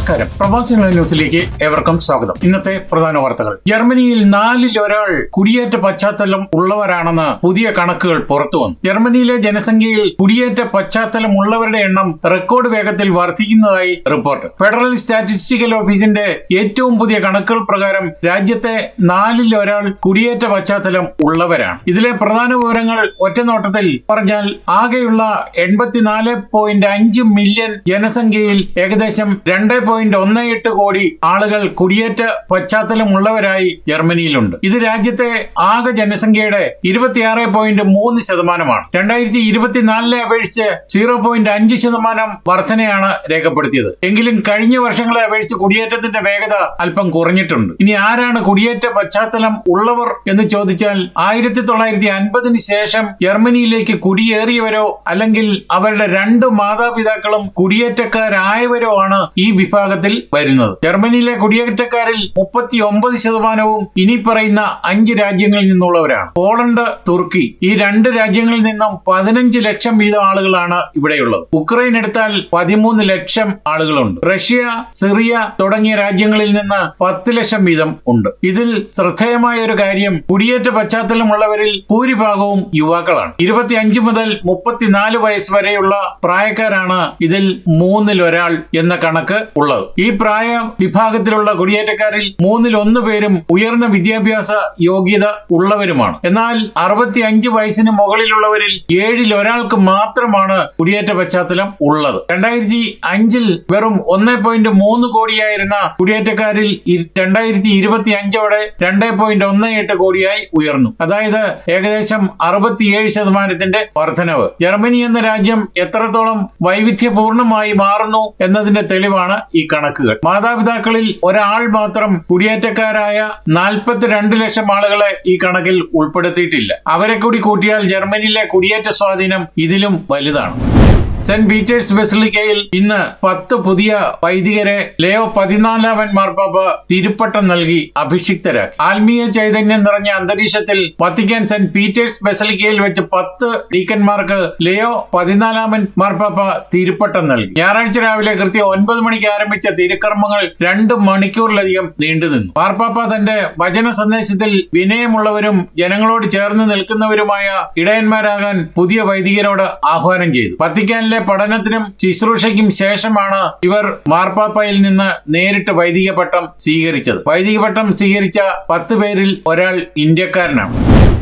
നമസ്കാരം. പ്രവാസികളുടെ ന്യൂസിലേക്ക് ഏവർക്കും സ്വാഗതം. ഇന്നത്തെ പ്രധാന വാർത്തകൾ. ജർമ്മനിയിൽ 4-1 കുടിയേറ്റ പശ്ചാത്തലം ഉള്ളവരാണെന്ന് പുതിയ കണക്കുകൾ പുറത്തുവന്നു. ജർമ്മനിയിലെ ജനസംഖ്യയിൽ കുടിയേറ്റ പശ്ചാത്തലം ഉള്ളവരുടെ എണ്ണം റെക്കോർഡ് വേഗത്തിൽ വർദ്ധിക്കുന്നതായി റിപ്പോർട്ട്. ഫെഡറൽ സ്റ്റാറ്റിസ്റ്റിക്കൽ ഓഫീസിന്റെ ഏറ്റവും പുതിയ കണക്കുകൾ പ്രകാരം രാജ്യത്തെ 4-1 കുടിയേറ്റ പശ്ചാത്തലം ഉള്ളവരാണ്. ഇതിലെ പ്രധാന വിവരങ്ങൾ ഒറ്റനോട്ടത്തിൽ പറഞ്ഞാൽ ആകെയുള്ള 84.5 മില്യൺ ജനസംഖ്യയിൽ ഏകദേശം 2.18 കോടി ആളുകൾ കുടിയേറ്റ പശ്ചാത്തലമുള്ളവരായി ജർമ്മനിയിലുണ്ട്. ഇത് രാജ്യത്തെ ആകെ ജനസംഖ്യയുടെ 26.3%. 2024 അപേക്ഷിച്ച് 0.5% വർധനയാണ് രേഖപ്പെടുത്തിയത്. എങ്കിലും കഴിഞ്ഞ വർഷങ്ങളെ അപേക്ഷിച്ച് കുടിയേറ്റത്തിന്റെ വേഗത അല്പം കുറഞ്ഞിട്ടുണ്ട്. ഇനി ആരാണ് കുടിയേറ്റ പശ്ചാത്തലം ഉള്ളവർ എന്ന് ചോദിച്ചാൽ 1950 ശേഷം ജർമ്മനിയിലേക്ക് കുടിയേറിയവരോ അല്ലെങ്കിൽ അവരുടെ 2 മാതാപിതാക്കളും കുടിയേറ്റക്കാരായവരോ ആണ് ഈ വിഭാഗത്തിൽ വരുന്നത്. ജർമ്മനിയിലെ കുടിയേറ്റക്കാരിൽ 39%വും ഇനി പറയുന്ന 5 രാജ്യങ്ങളിൽ നിന്നുള്ളവരാണ്. പോളണ്ട്, തുർക്കി ഈ 2 രാജ്യങ്ങളിൽ നിന്നും 15 ലക്ഷം വീതം ആളുകളാണ് ഇവിടെയുള്ളത്. ഉക്രൈൻ എടുത്താൽ 13 ലക്ഷം ആളുകളുണ്ട്. റഷ്യ, സിറിയ തുടങ്ങിയ രാജ്യങ്ങളിൽ നിന്ന് 10 ലക്ഷം വീതം ഉണ്ട്. ഇതിൽ ശ്രദ്ധേയമായ ഒരു കാര്യം, കുടിയേറ്റ പശ്ചാത്തലമുള്ളവരിൽ ഭൂരിഭാഗവും യുവാക്കളാണ്. 25 മുതൽ 34 വയസ്സ് വരെയുള്ള പ്രായക്കാരാണ് ഇതിൽ 1/3 എന്ന കണക്ക് ഉള്ളത്. ഈ പ്രായ വിഭാഗത്തിലുള്ള കുടിയേറ്റക്കാരിൽ 1/3 പേരും ഉയർന്ന വിദ്യാഭ്യാസ യോഗ്യത ഉള്ളവരുമാണ്. എന്നാൽ 65 വയസ്സിന് മുകളിലുള്ളവരിൽ 1/7 മാത്രമാണ് കുടിയേറ്റ പശ്ചാത്തലം ഉള്ളത്. 2005 വെറും 1.3 കോടിയായിരുന്ന കുടിയേറ്റക്കാരിൽ 2025 2.18 കോടിയായി ഉയർന്നു. അതായത് ഏകദേശം 67% വർധനവ്. ജർമ്മനി എന്ന രാജ്യം എത്രത്തോളം വൈവിധ്യപൂർണമായി മാറുന്നു എന്നതിന്റെ തെളിവാണ് ഈ കണക്കുകൾ. മാതാപിതാക്കളിൽ ഒരാൾ മാത്രം കുടിയേറ്റക്കാരായ 42 ലക്ഷം ആളുകളെ ഈ കണക്കിൽ ഉൾപ്പെടുത്തിയിട്ടില്ല. അവരെ കൂടി കൂട്ടിയാൽ ജർമ്മനിയിലെ കുടിയേറ്റ സ്വാധീനം ഇതിലും വലുതാണ്. സെന്റ് പീറ്റേഴ്സ് ബസിലിക്കയിൽ ഇന്ന് 10 പുതിയ വൈദികരെ ലിയോ 14 മാർപ്പാപ്പ തിരുപ്പട്ടം നൽകി അഭിഷിക്തരാക്കി. ആത്മീയ ചൈതന്യം നിറഞ്ഞ അന്തരീക്ഷത്തിൽ വത്തിക്കാൻ സെന്റ് പീറ്റേഴ്സ് ബസിലിക്കയിൽ വെച്ച് 10 ഡീക്കന്മാർക്ക് ലിയോ 14 മാർപ്പാപ്പ തിരുപ്പട്ടം നൽകി. ഞായറാഴ്ച രാവിലെ കൃത്യം 9 മണിക്ക് ആരംഭിച്ച തിരുക്കർമ്മങ്ങൾ 2 മണിക്കൂറിലധികം നീണ്ടുനിന്നു. മാർപ്പാപ്പ തന്റെ വചന സന്ദേശത്തിൽ വിനയമുള്ളവരും ജനങ്ങളോട് ചേർന്ന് നിൽക്കുന്നവരുമായ ഇടയന്മാരാകാൻ പുതിയ വൈദികരോട് ആഹ്വാനം ചെയ്തു. വത്തിക്കാനിലെ പഠനത്തിനും ശുശ്രൂഷയ്ക്കും ശേഷമാണ് ഇവർ മാർപ്പാപ്പയിൽ നിന്ന് നേരിട്ട് വൈദിക പട്ടം സ്വീകരിച്ചത്. വൈദിക പട്ടം സ്വീകരിച്ച 10 പേരിൽ ഒരാൾ ഇന്ത്യക്കാരനാണ്.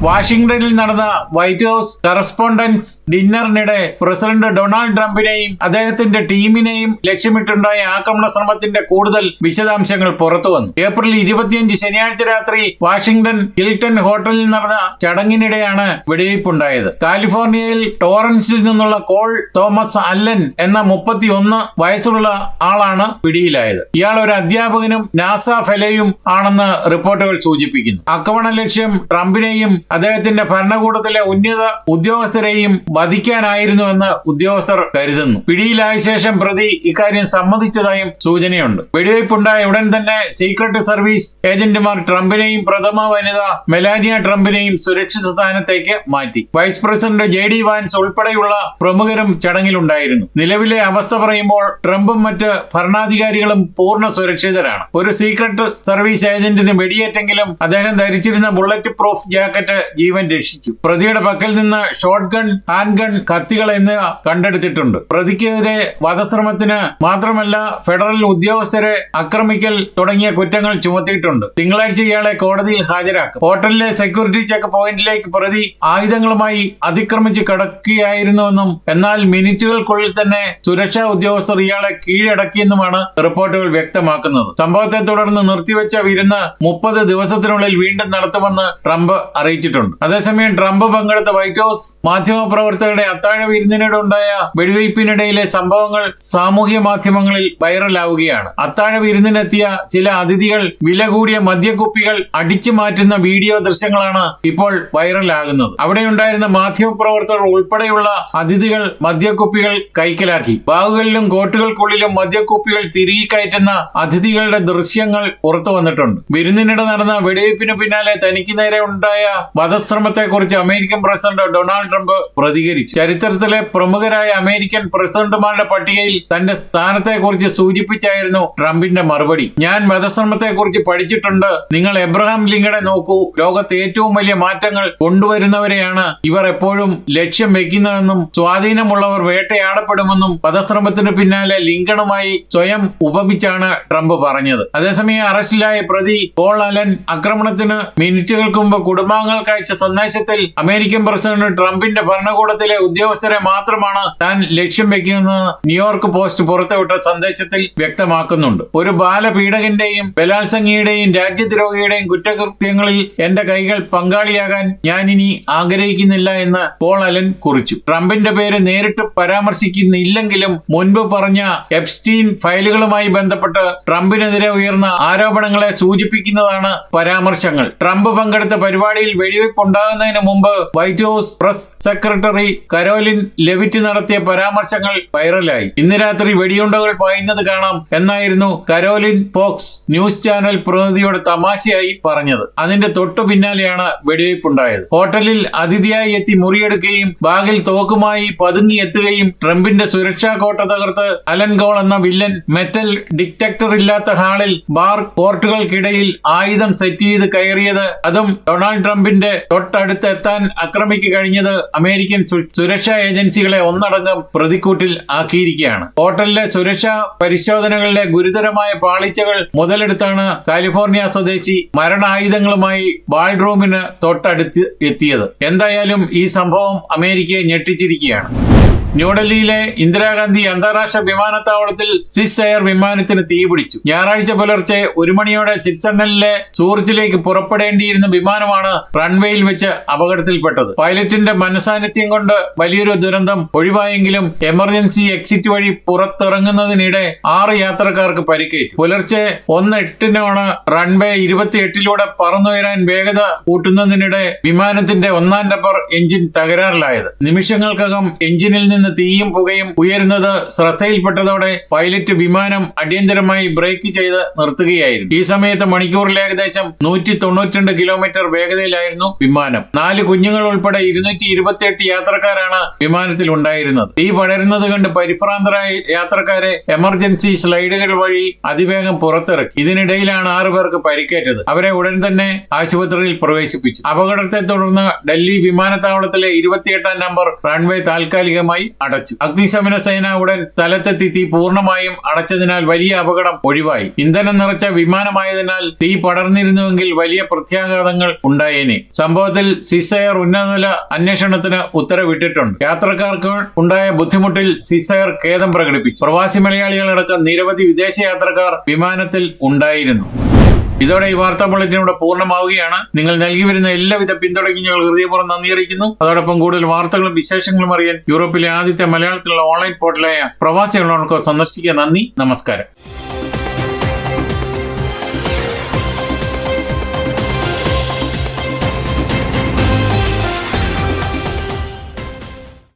വാഷിംഗ്ടണിൽ നടന്ന വൈറ്റ് ഹൌസ് കറസ്പോണ്ടൻസ് ഡിന്നറിനിടെ പ്രസിഡന്റ് ഡൊണാൾഡ് ട്രംപിനെയും അദ്ദേഹത്തിന്റെ ടീമിനെയും ലക്ഷ്യമിട്ടുണ്ടായ ആക്രമണ ശ്രമത്തിന്റെ കൂടുതൽ വിശദാംശങ്ങൾ പുറത്തുവന്നു. ഏപ്രിൽ 25 ശനിയാഴ്ച രാത്രി വാഷിംഗ്ടൺ ഹിൽട്ടൺ ഹോട്ടലിൽ നടന്ന ചടങ്ങിനിടെയാണ് വെടിവയ്പുണ്ടായത്. കാലിഫോർണിയയിൽ ടോറൻസിൽ നിന്നുള്ള കോൾ തോമസ് അല്ലൻ എന്ന 31 വയസ്സുള്ള ആളാണ് പിടിയിലായത്. ഇയാൾ ഒരു അധ്യാപകനും നാസ ഫെലോയും ആണെന്ന് റിപ്പോർട്ടുകൾ സൂചിപ്പിക്കുന്നു. ആക്രമണ ലക്ഷ്യം ട്രംപിനെയും അദ്ദേഹത്തിന്റെ ഭരണകൂടത്തിലെ ഉന്നത ഉദ്യോഗസ്ഥരെയും വധിക്കാനായിരുന്നുവെന്ന് ഉദ്യോഗസ്ഥർ കരുതുന്നു. പിടിയിലായ ശേഷം പ്രതി ഇക്കാര്യം സമ്മതിച്ചതായും സൂചനയുണ്ട്. വെടിവയ്പുണ്ടായ ഉടൻ തന്നെ സീക്രട്ട് സർവീസ് ഏജന്റുമാർ ട്രംപിനെയും പ്രഥമ വനിത മെലാനിയ ട്രംപിനെയും സുരക്ഷിത സ്ഥാനത്തേക്ക് മാറ്റി. വൈസ് പ്രസിഡന്റ് JD വാൻസ് ഉൾപ്പെടെയുള്ള പ്രമുഖരും ചടങ്ങിലുണ്ടായിരുന്നു. നിലവിലെ അവസ്ഥ പറയുമ്പോൾ ട്രംപും മറ്റ് ഭരണാധികാരികളും പൂർണ്ണ സുരക്ഷിതരാണ്. ഒരു സീക്രട്ട് സർവീസ് ഏജന്റിന് വെടിയേറ്റെങ്കിലും അദ്ദേഹം ധരിച്ചിരുന്ന ബുള്ളറ്റ് പ്രൂഫ് ജാക്കറ്റ് ജീവൻ രക്ഷിച്ചു. പ്രതിയുടെ പക്കൽ നിന്ന് ഷോട്ട് ഗൺ, ഹാൻഡ് ഗൺ, കത്തികൾ എന്നിവ കണ്ടെടുത്തിട്ടുണ്ട്. പ്രതിക്കെതിരെ വധശ്രമത്തിന് മാത്രമല്ല ഫെഡറൽ ഉദ്യോഗസ്ഥരെ ആക്രമിക്കൽ തുടങ്ങിയ കുറ്റങ്ങൾ ചുമത്തിയിട്ടുണ്ട്. തിങ്കളാഴ്ച ഇയാളെ കോടതിയിൽ ഹാജരാക്കും. ഹോട്ടലിലെ സെക്യൂരിറ്റി ചെക്ക് പോയിന്റിലേക്ക് പ്രതി ആയുധങ്ങളുമായി അതിക്രമിച്ച് കടക്കുകയായിരുന്നുവെന്നും എന്നാൽ മിനിറ്റുകൾക്കുള്ളിൽ തന്നെ സുരക്ഷാ ഉദ്യോഗസ്ഥർ ഇയാളെ കീഴടക്കിയെന്നുമാണ് റിപ്പോർട്ടുകൾ വ്യക്തമാക്കുന്നത്. സംഭവത്തെ തുടർന്ന് നിർത്തിവെച്ച വിരുന്ന് 30 ദിവസത്തിനുള്ളിൽ വീണ്ടും നടത്തുമെന്ന് ട്രംപ് അറിയിച്ചിട്ടുണ്ട്. അതേസമയം ട്രംപ് പങ്കെടുത്ത വൈറ്റ് ഹൌസ് മാധ്യമപ്രവർത്തകരുടെ അത്താഴ വിരുന്നിനിടെ ഉണ്ടായ വെടിവയ്പ്പിനിടയിലെ സംഭവങ്ങൾ സാമൂഹ്യ മാധ്യമങ്ങളിൽ വൈറലാവുകയാണ്. അത്താഴ വിരുന്നിനെത്തിയ ചില അതിഥികൾ വില കൂടിയ മദ്യക്കുപ്പികൾ അടിച്ചു മാറ്റുന്ന വീഡിയോ ദൃശ്യങ്ങളാണ് ഇപ്പോൾ വൈറലാകുന്നത്. അവിടെയുണ്ടായിരുന്ന മാധ്യമപ്രവർത്തകർ ഉൾപ്പെടെയുള്ള അതിഥികൾ മദ്യക്കുപ്പികൾ കൈക്കലാക്കി. ബാഗുകളിലും കോട്ടുകൾക്കുള്ളിലും മദ്യക്കുപ്പികൾ തിരികെ കയറ്റുന്ന അതിഥികളുടെ ദൃശ്യങ്ങൾ പുറത്തു വന്നിട്ടുണ്ട്. വിരുന്നിനിടെ നടന്ന വെടിവയ്പ്പിന് പിന്നാലെ തനിക്ക് നേരെ ഉണ്ടായ വധശ്രമത്തെക്കുറിച്ച് അമേരിക്കൻ പ്രസിഡന്റ് ഡൊണാൾഡ് ട്രംപ് പ്രതികരിച്ചു. ചരിത്രത്തിലെ പ്രമുഖരായ അമേരിക്കൻ പ്രസിഡന്റുമാരുടെ പട്ടികയിൽ തന്റെ സ്ഥാനത്തെക്കുറിച്ച് സൂചിപ്പിച്ചായിരുന്നു ട്രംപിന്റെ മറുപടി. ഞാൻ വധശ്രമത്തെക്കുറിച്ച് പഠിച്ചിട്ടുണ്ട്. നിങ്ങൾ എബ്രഹാം ലിങ്കനെ നോക്കൂ. ലോകത്ത് ഏറ്റവും വലിയ മാറ്റങ്ങൾ കൊണ്ടുവരുന്നവരെയാണ് ഇവർ എപ്പോഴും ലക്ഷ്യം വെക്കുന്നതെന്നും സ്വാധീനമുള്ളവർ വേട്ടയാടപ്പെടുമെന്നും വധശ്രമത്തിന് പിന്നാലെ ലിങ്കണുമായി സ്വയം ഉപമിച്ചാണ് ട്രംപ് പറഞ്ഞത്. അതേസമയം അറസ്റ്റിലായ പ്രതി പോൾ അലൻ ആക്രമണത്തിന് മിനിറ്റുകൾക്ക് മുമ്പ് കുടുംബാംഗങ്ങൾക്ക് അയച്ച സന്ദേശത്തിൽ അമേരിക്കൻ പ്രസിഡന്റ് ട്രംപിന്റെ ഭരണകൂടത്തിലെ ഉദ്യോഗസ്ഥരെ മാത്രമാണ് താൻ ലക്ഷ്യം വെക്കുന്നതെന്ന് ന്യൂയോർക്ക് പോസ്റ്റ് പുറത്തുവിട്ട സന്ദേശത്തിൽ വ്യക്തമാക്കുന്നുണ്ട്. ഒരു ബാലപീഡകന്റെയും ബലാത്സംഗിയുടെയും രാജ്യദ്രോഹിയുടെയും കുറ്റകൃത്യങ്ങളിൽ എന്റെ കൈകൾ പങ്കാളിയാകാൻ ഞാൻ ഇനി ആഗ്രഹിക്കുന്നില്ല എന്ന് പോൾ അലൻ കുറിച്ചു. ട്രംപിന്റെ പേര് നേരിട്ട് പരാമർശിക്കുന്നില്ലെങ്കിലും മുൻപ് പറഞ്ഞ എപ്സ്റ്റീൻ ഫയലുകളുമായി ബന്ധപ്പെട്ട് ട്രംപിനെതിരെ ഉയർന്ന ആരോപണങ്ങളെ സൂചിപ്പിക്കുന്നതാണ് പരാമർശങ്ങൾ. ട്രംപ് പങ്കെടുത്ത പരിപാടിയിൽ വെടിവെയ്പ് ഉണ്ടാകുന്നതിന് മുമ്പ് white house press secretary Karoline Leavitt നടത്തിയ പരാമർശങ്ങൾ വൈറലായി. ഇന്ന് രാത്രി വെടിയുണ്ടകൾ പായുന്നത് കാണാം എന്നായിരുന്നു കരോലിൻ ഫോക്സ് ന്യൂസ് ചാനൽ പ്രതിനിധിയോട് തമാശയായി പറഞ്ഞത്. അതിന്റെ തൊട്ടു പിന്നാലെയാണ് വെടിവെയ്പുണ്ടായത്. ഹോട്ടലിൽ അതിഥിയായി എത്തി മുറിയെടുക്കുകയും ബാഗിൽ തോക്കുമായി പതുങ്ങി എത്തുകയും ട്രംപിന്റെ സുരക്ഷാ കോട്ട തകർത്ത് അലൻ ഗോൾ എന്ന വില്ലൻ മെറ്റൽ ഡിറ്റക്ടർ ഇല്ലാത്ത ഹാളിൽ ബാർ കോർട്ടുകൾക്കിടയിൽ ആയുധം സെറ്റ് ചെയ്ത് കയറിയത്, അതും ഡൊണാൾഡ് ട്രംപിന്റെ തൊട്ടടുത്ത് എത്താൻ അക്രമിക്ക് കഴിഞ്ഞത് അമേരിക്കൻ സുരക്ഷാ ഏജൻസികളെ ഒന്നടങ്കം പ്രതിക്കൂട്ടിൽ ആക്കിയിരിക്കുകയാണ്. ഹോട്ടലിലെ സുരക്ഷാ പരിശോധനകളിലെ ഗുരുതരമായ പാളിച്ചകൾ മുതലെടുത്താണ് കാലിഫോർണിയ സ്വദേശി മരണായുധങ്ങളുമായി ബാൾറൂമിന് തൊട്ടടുത്ത് എത്തിയത്. എന്തായാലും ഈ സംഭവം അമേരിക്കയെ ഞെട്ടിച്ചിരിക്കുകയാണ്. ന്യൂഡൽഹിയിലെ ഇന്ദിരാഗാന്ധി അന്താരാഷ്ട്ര വിമാനത്താവളത്തിൽ സ്വിസ് എയർ വിമാനത്തിന് തീപിടിച്ചു. ഞായറാഴ്ച പുലർച്ചെ 1 മണിയോടെ സ്വിറ്റ്സർലൻഡിലെ സൂറിച്ചിലേക്ക് പുറപ്പെടേണ്ടിയിരുന്ന വിമാനമാണ് റൺവേയിൽ വെച്ച് അപകടത്തിൽപ്പെട്ടത്. പൈലറ്റിന്റെ മനസാന്നിധ്യം കൊണ്ട് വലിയൊരു ദുരന്തം ഒഴിവായെങ്കിലും എമർജൻസി എക്സിറ്റ് വഴി പുറത്തിറങ്ങുന്നതിനിടെ 6 യാത്രക്കാർക്ക് പരിക്കേറ്റു. പുലർച്ചെ 1:08 റൺവേ 28 പറന്നുയരാൻ വേഗത കൂട്ടുന്നതിനിടെ വിമാനത്തിന്റെ 1ാം നമ്പർ എഞ്ചിൻ തകരാറിലായത്. നിമിഷങ്ങൾക്കകം എഞ്ചിനിൽ നിന്ന് തീയും പുകയും ഉയരുന്നത് ശ്രദ്ധയിൽപ്പെട്ടതോടെ പൈലറ്റ് വിമാനം അടിയന്തരമായി ബ്രേക്ക് ചെയ്ത് നിർത്തുകയായിരുന്നു. ഈ സമയത്ത് മണിക്കൂറിൽ ഏകദേശം 192 കിലോമീറ്റർ വേഗതയിലായിരുന്നു വിമാനം. 4 കുഞ്ഞുങ്ങൾ ഉൾപ്പെടെ 228 യാത്രക്കാരാണ് വിമാനത്തിൽ ഉണ്ടായിരുന്നത്. തീ പടരുന്നത് കണ്ട് പരിഭ്രാന്തരായ യാത്രക്കാരെ എമർജൻസി സ്ലൈഡുകൾ വഴി അതിവേഗം പുറത്തിറക്കി. ഇതിനിടയിലാണ് 6 പേർക്ക് പരിക്കേറ്റത്. അവരെ ഉടൻ തന്നെ ആശുപത്രിയിൽ പ്രവേശിപ്പിച്ചു. അപകടത്തെ തുടർന്ന് ഡൽഹി വിമാനത്താവളത്തിലെ 28ാം നമ്പർ റൺവേ താൽക്കാലികമായി അടച്ചു. അഗ്നിശമന സേന ഉടൻ സ്ഥലത്തെത്തി തീ പൂർണ്ണമായും അടച്ചതിനാൽ വലിയ അപകടം ഒഴിവായി. ഇന്ധനം നിറച്ച വിമാനമായതിനാൽ തീ പടർന്നിരുന്നുവെങ്കിൽ വലിയ പ്രത്യാഘാതങ്ങൾ ഉണ്ടായേനെ. സംഭവത്തിൽ സ്വിസ് എയർ ഉന്നതതല അന്വേഷണത്തിന് ഉത്തരവിട്ടിട്ടുണ്ട്. യാത്രക്കാർക്ക് ഉണ്ടായ ബുദ്ധിമുട്ടിൽ സ്വിസ് എയർ ഖേദം പ്രകടിപ്പിച്ചു. പ്രവാസി മലയാളികളടക്കം നിരവധി വിദേശ യാത്രക്കാർ വിമാനത്തിൽ ഉണ്ടായിരുന്നു. ഇതോടെ ഈ വാർത്താ ബുള്ളറ്റിൻ ഇവിടെ പൂർണ്ണമാവുകയാണ്. നിങ്ങൾ നൽകി വരുന്ന എല്ലാവിധ പിന്തുണയ്ക്കും ഞങ്ങൾ ഹൃദയപൂർവ്വം നന്ദി അറിയിക്കുന്നു. അതോടൊപ്പം കൂടുതൽ വാർത്തകളും വിശേഷങ്ങളും അറിയാൻ യൂറോപ്പിലെ ആദ്യത്തെ മലയാളത്തിലുള്ള ഓൺലൈൻ പോർട്ടലായ പ്രവാസി ഓൺലൈൻ സന്ദർശിക്കുക. നന്ദി, നമസ്കാരം.